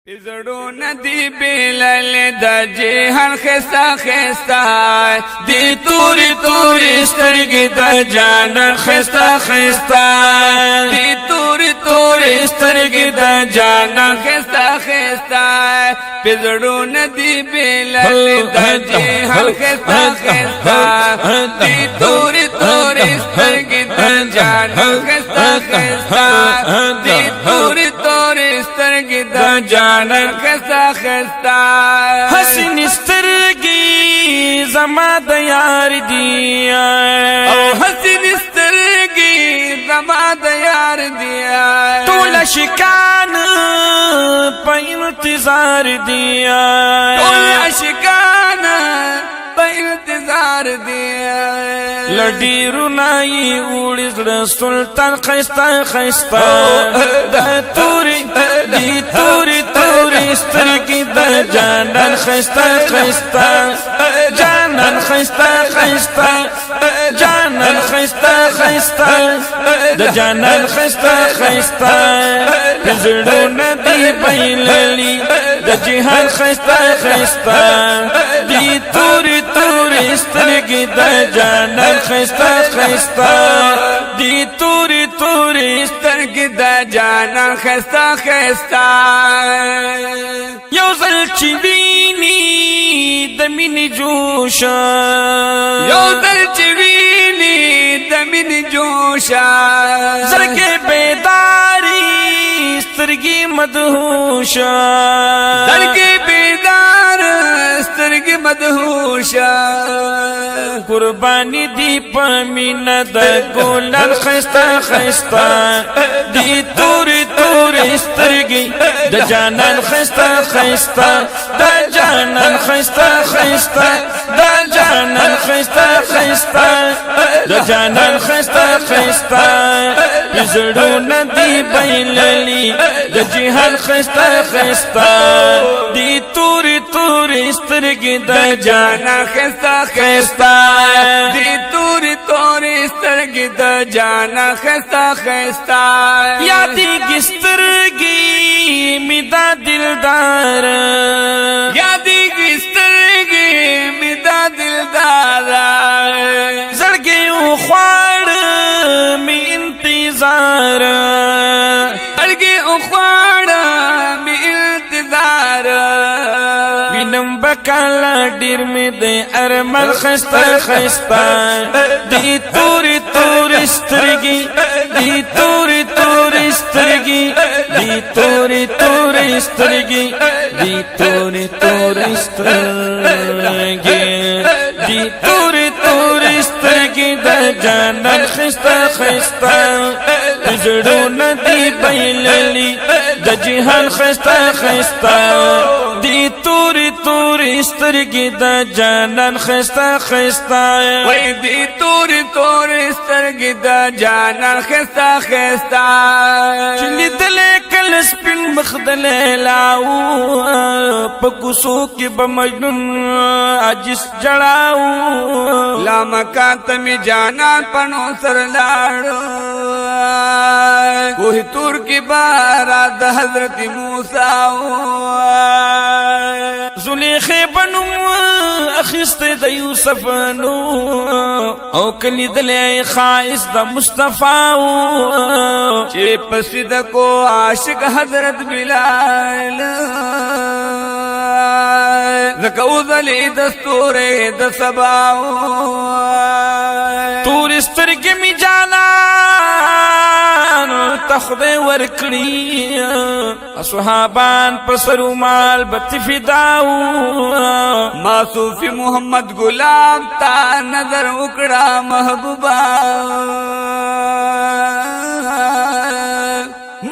پزړو ندی بیلل د جهان خستا خستا دی توري توري سترګې د جان خستا خستا دی توري توري سترګې د جان خستا خستا پزړو ندی بیلل د جهان خستا خستا دی توري توري سترګې د جان خستا خستا دی توري توري سترګې د جان خستا خستا حسین سترگی زما د یار دی او حسین سترگی زما د یار دی ټول شکان په انتظار دی ټول اشکان په انتظار دی لډی رونای وړ سلطان خستا خستا د توري دی توري سترګې د جانان خستا خستا جانان خستا خستا جانان خستا خستا د جانان خستا خستا پزړو ندی بیللی د جهان خستا خستا دی توري توري سترګې د جانان خستا خستا دی توري توري سترګې د جانان خستا خستا یو ځل چې ویني د مینې جوشا یو ځل چې ویني د مینې جوشا زړګې بیداری سترګې مدهوشا زړګې بیدار سترګې مدهوشا قربانی دی پمینه د ګلان خستا خستا دی توري توري سترګې د جانان خستا خستا د جانان خستا خستا د جانان خستا خستا د جانان خستا خستا پزړو ندی بیللی د جهان خستا خستا دی توري توري سترګې د جانان خستا خستا دی توري توري سترګې د جانان خستا خستا یادېږي سترګې می دا دلدار یادېږي سترګې می دا دلدار زړګې وخواړ می انتظار زړګې وخواړ می انتظار وینم بکالا ډیر می د ارمل خستا خستا دی توري توري سترګې دی توري توري سترګې دی توري توري سترګې دی توري توري سترګې دی توري توري سترګې د جانان خستا خستا زړو ندی بیللی د جهان خستا خستا دی توري توري سترګې د جانان خستا خستا وای دی توري توري سترګې د جانان خستا خستا چلی دلې کل سپین مخ دلې لاو په کوسو کې به مجنون عجز جړاو لا مکان ته می جانان پنو سر لاړو کوه تور کې بارا د حضرت موسی زلیخه بنو اخست د یوسف نو او کلی دلې خائس د مصطفی چې پسید کو عاشق حضرت بلال زکو ذلی دستور د سباو تور سترګې می جانا تخده ورکړي اصحابان پسرو مال بت فداو ما صوفی محمد غلام تا نظر وکړه محبوبا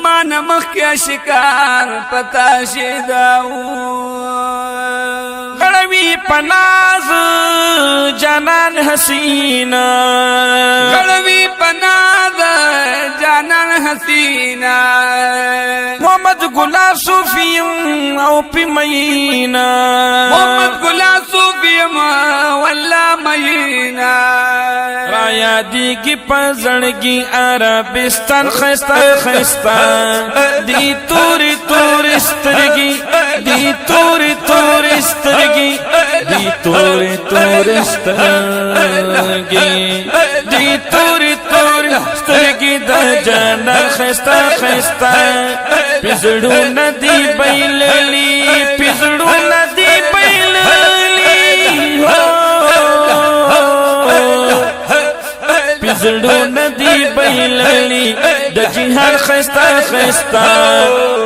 ما نمخ کې شکار پتا شیداو غړوي پناز جانان حسینا غړوي پناز جانان حسینا محمد ګلاب صوفی او پمینا محمد ګلاب صوفی الله مینا را یادیږي په زړګي عربستان خستا خستا دی توري توري سترګي دی توري توري سترګي دی توري توري سترګي دی توري توري سترګي د جنت خستا خستا پزړو ندی بیللی پزړو ندی بیللی پزړو ندی بیللی د جهان خستا خستا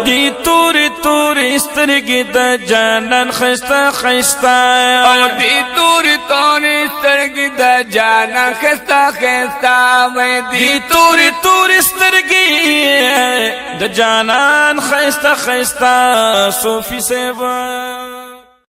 دی توري توري سترګي د جانان خستا خستا او دی توري توري سترګي د جانان خستا خستا وې دی توري توري سترګي د جانان خستا خستا صوفي سیوا